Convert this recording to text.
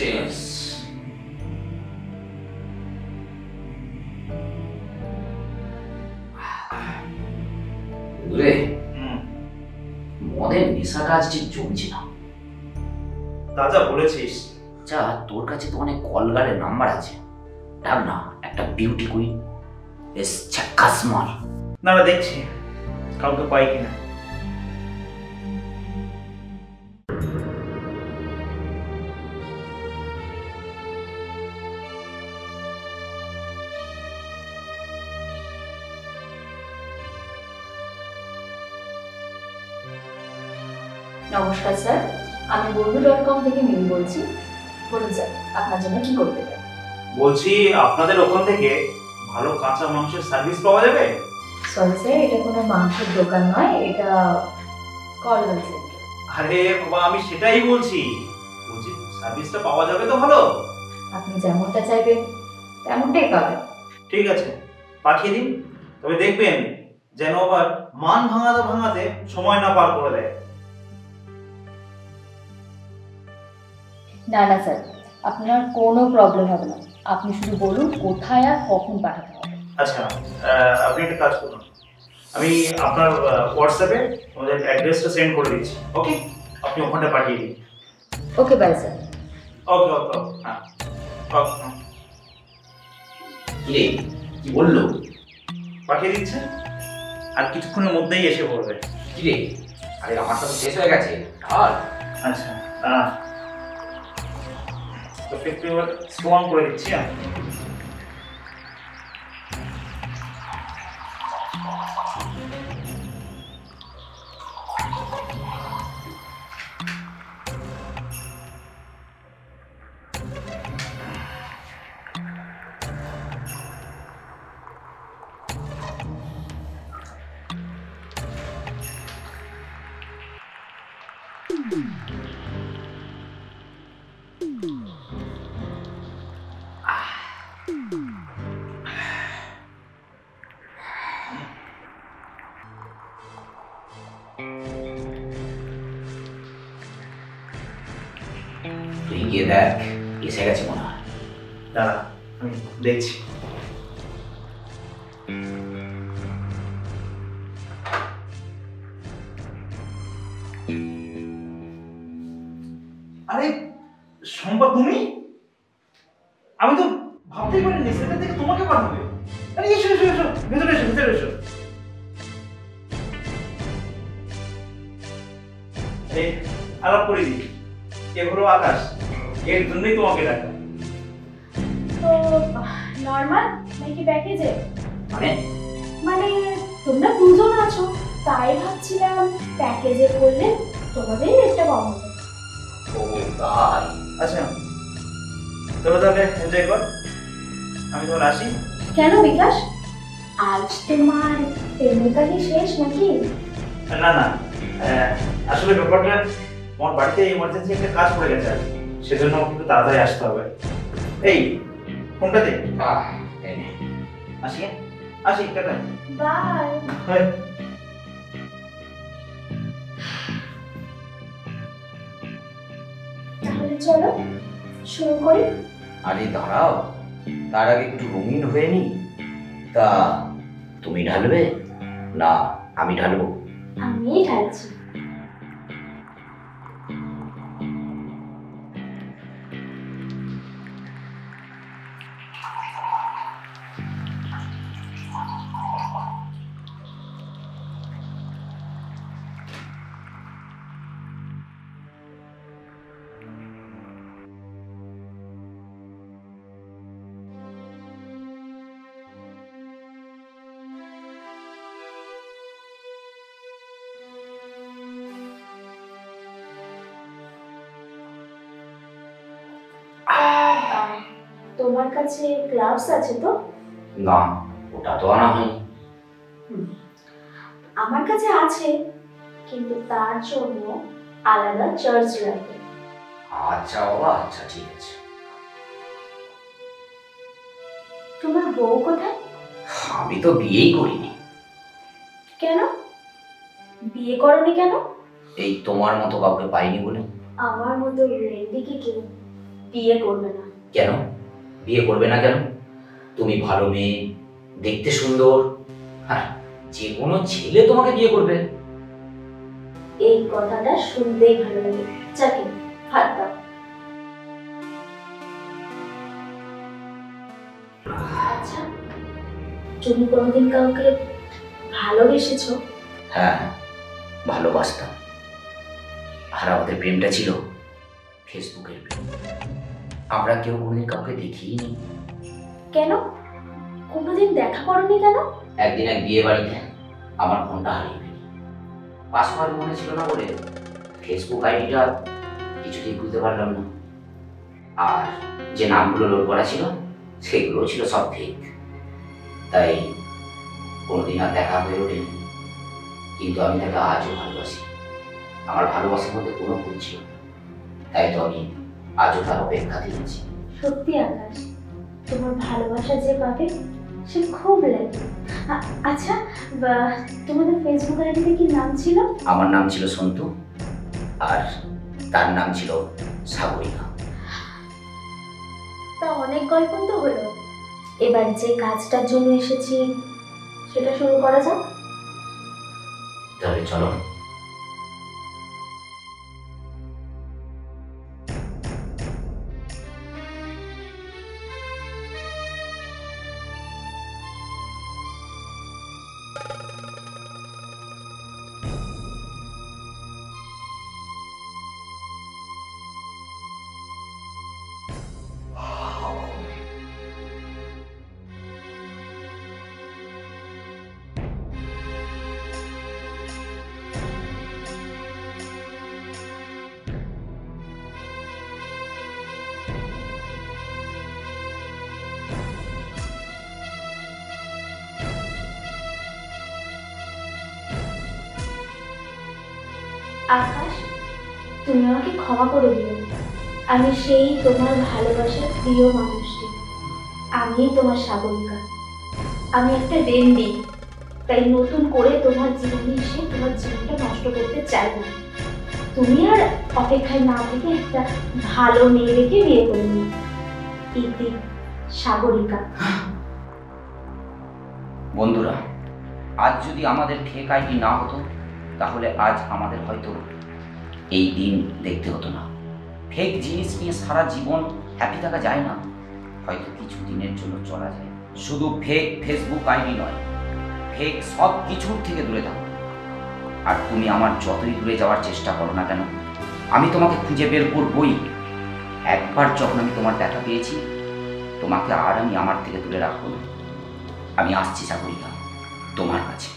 শেষ। রে মদের নেশাটা আজ ঠিক জমছে না। দাদা বলেছিস। আচ্ছা, তোর কাছে তো অনেক কলগারের নাম্বার আছে, ডাক না একটা বিউটি কুইন, বেশ ঝাক্কাস মাল। না দেখছি কাউকে পাই কিনা। নমস্কার স্যার, আমি বন্ধু.com থেকে মিমি বলছি। বলুন স্যার, আপনার জন্য কি করতে পারি? বলছি আপনাদের ওখান থেকে ভালো কাঁচা মাংসের সার্ভিস পাওয়া যাবে? সরি স্যার, এটা কোনো মাংসের দোকান নয়, এটা কল সেন্টার। আরে বাবা, আমি সেটাই বলছি। বলছি সার্ভিসটা পাওয়া যাবে তো ভালো? আপনি যেমনটা চাইবেন তেমনটাই পাবেন। ঠিক আছে, পাঠিয়ে দিন। তবে দেখবেন যেন আবার মান ভাঙাতে ভাঙাতে সময় না পার করে দেয়। না না স্যার, আপনার কোনো প্রবলেম হবে না। আপনি শুধু বলুন কোথায় আর কখন পাঠাতে হবে। আচ্ছা, আপনি একটা কাজ করুন, আমি আপনার হোয়াটসঅ্যাপে আমাদের অ্যাড্রেসটা সেন্ড করে দিচ্ছি। ওকে, আপনি ওখানটা পাঠিয়ে দিন। Okay bye sir. ওকে ওকে হ্যাঁ ওকে। কি রে, কি বললো? পাঠিয়ে দিচ্ছে, আর কিছুক্ষণের মধ্যেই এসে পড়বে। কি রে, আরে আমারটা তো শেষ হয়ে গেছে। আর আচ্ছা, তো একটু এবার স্ট্রং করে দিচ্ছি। তুই গিয়ে দেখ, এসে গেছে মনে হয়। দাঁড়া, আমি দেখছি। আরে সম্পা, তুমি? আমি তো ভাবতেই পারিনি সেটা থেকে তোমাকে পাঠাবে। আরে এসো এসো এসো, ভেতরে এসো ভেতরে এসো। এই আলাপ করে দিই, এ হলো আকাশ, এর জন্যই তোমাকে ডাকা। তো নর্মাল নাকি প্যাকেজে? মানে মানে তোমরা দুজন আছো, তাই ভাবছিলাম প্যাকেজে করলে তোমাদের রেটটা কম হবে। ও তাই? আচ্ছা, তবে তাহলে এনজয় কর, আমি তখন আসি। কেন বিকাশ, আজ তোমার প্রেমিকালি শেষ নাকি? না না, আসলে ব্যাপারটা আমার বাড়িতে ইমার্জেন্সি একটা কাজ পড়ে গেছে, সেজন্য একটু তাড়াতাড়ি আসতে হবে। এই ফোনটা দে। এই নে। আসি আসি, টাটা। বাই। বাই। তাহলে চলো শুরু করি। আরে দাঁড়াও, তার আগে একটু রঙিন হয়ে নি। তা তুমি ঢালবে না আমি ঢালবো? আমি ঢালছি। তোমার কাছে গ্লাভস আছে তো? না, ওটা তো আনা হয়নি। আমার কাছে আছে, কিন্তু তার জন্য আলাদা চার্জ লাগবে। আচ্ছা বাবা, আচ্ছা ঠিক আছে। তোমার বউ কোথায়? আমি তো বিয়েই করিনি। কেন বিয়ে করনি কেন? এই তোমার মতো কাউকে পাইনি বলে। আমার মতো রেন্ডি কি কেউ বিয়ে করবে না। কেন বিয়ে করবে না কেন? তুমি ভালো মেয়ে, দেখতে সুন্দর, হ্যাঁ, যে কোনো ছেলে তোমাকে বিয়ে করবে। এই কথাটা শুনতেই ভালো লাগে। যাকে ভাত দাও। আচ্ছা, তুমি কোনোদিন কাউকে ভালোবেসেছো? হ্যাঁ, ভালোবাসতাম। আর আমাদের প্রেমটা ছিল ফেসবুকের প্রেম। আমরা কেউ কোনোদিন কাউকে দেখিনি। কেন? কোনোদিন দেখা করনি কেন? একদিন এক বিয়ে বাড়িতে আমার ফোনটা হারিয়ে ফেলি। পাসওয়ার্ড মনে ছিল না বলে ফেসবুক আইডিটা কিছুতেই বুঝতে পারলাম না। আর যে নামগুলো লোড করা ছিল সেগুলো ছিল সব ফেক। তাই কোনোদিন আর দেখা হয়ে ওঠেনি। কিন্তু আমি তাকে আজও ভালোবাসি। আমার ভালোবাসার মধ্যে কোনো ভুল ছিল না। তাই তো আমি আজও তার অপেক্ষা দিয়েছি। সত্যি আকাশ, তোমার ভালোবাসা যে পাবে সে খুব লাগে। আচ্ছা, তোমাদের ফেসবুক আইডিতে কি নাম ছিল? আমার নাম ছিল সন্তু, আর তার নাম ছিল সাগরিকা। তা অনেক গল্প তো হলো, এবার যে কাজটার জন্য এসেছি সেটা শুরু করা যাক। তাহলে চলো। আকাশ, তুমি আমাকে ক্ষমা করে দিও। আমি সেই তোমার ভালোবাসার প্রিয় মানুষটি, আমি তোমার সাগরিকা। আমি একটা রেন্ডি, তাই নতুন করে তোমার জীবনে এসে তোমার জীবনটা নষ্ট করতে চাই না। তুমি আর অপেক্ষায় না থেকে একটা ভালো মেয়ে দেখে বিয়ে করে নিও। ইতি, সাগরিকা। বন্ধুরা, আজ যদি আমাদের ফেক আইডি না হতো তাহলে আজ আমাদের হয়তো এই দিন দেখতে হতো না। ফেক জিনিস নিয়ে সারা জীবন হ্যাপি থাকা যায় না, হয়তো কিছু দিনের জন্য চলা যায়। শুধু ফেক ফেসবুক আইডি নয়, ফেক সব কিছুর থেকে দূরে থাকো। আর তুমি আমার যতই দূরে যাওয়ার চেষ্টা করো না কেন, আমি তোমাকে খুঁজে বের করবই। একবার যখন আমি তোমার দেখা পেয়েছি, তোমাকে আর আমি আমার থেকে দূরে রাখবো না। আমি আসছি সাগরিকা তোমার কাছে।